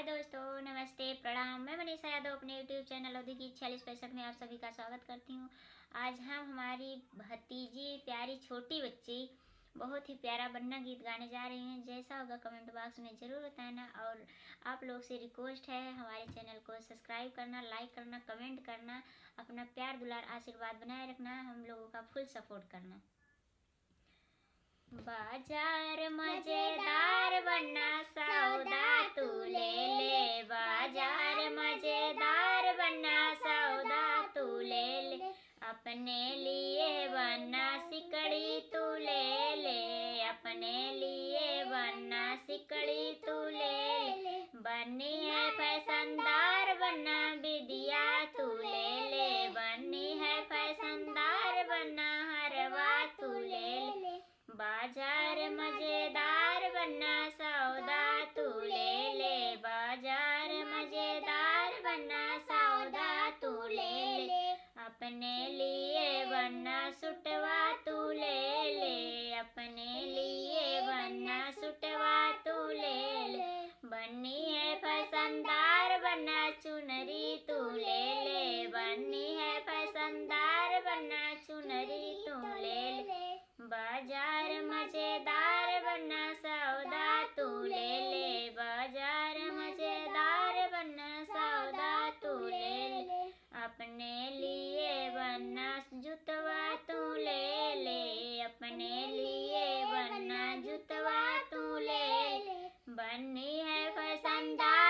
हाय दोस्तों, नमस्ते, प्रणाम। मैं मनीषा यादव अपने यूट्यूब चैनल अवधि की 4665 में आप सभी का स्वागत करती हूँ। आज हम हमारी भतीजी प्यारी छोटी बच्ची बहुत ही प्यारा बन्ना गीत गाने जा रही हैं। जैसा होगा कमेंट बॉक्स में ज़रूर बताना और आप लोग से रिक्वेस्ट है हमारे चैनल को सब्सक्राइब करना, लाइक करना, कमेंट करना, अपना प्यार दुलार आशीर्वाद बनाए रखना, हम लोगों का फुल सपोर्ट करना। बाजार मजेदार बन्ना सौदा तू ले ले, बाजार मजेदार बन्ना सौदा तू ले ले, अपने लिए बन्ना सिकड़ी तू ले ले, अपने लिए बन्ना सिकड़ी तू ले ले, बन्नी है फैशनदार बन्ना बिदिया तू ले ले, बन्नी है फैशनदार बन्ना हरवा तू ले ले, बाजार मजेदार बन्ना सौदा तू ले ले, बाजार मजेदार बन्ना सौदा तू ले ले, अपने लिए बन्ना सुटवा तू ले ले, अपने लिए बन्ना सुटवा तू ले ले, बन्नी है फैशनदार बन्ना चुनरी तू ले ले, बन्नी है फैशनदार बन्ना चुनरी तू ले ले, बाजार मजेदार बन्ना सौदा तू ले ले, बाजार मजेदार बन्ना सौदा तू ले ले, अपने लिए बन्ना जुतवा तू ले ले, अपने लिए बन्ना जुतवा तू ले ले, बन्नी है फैशनदार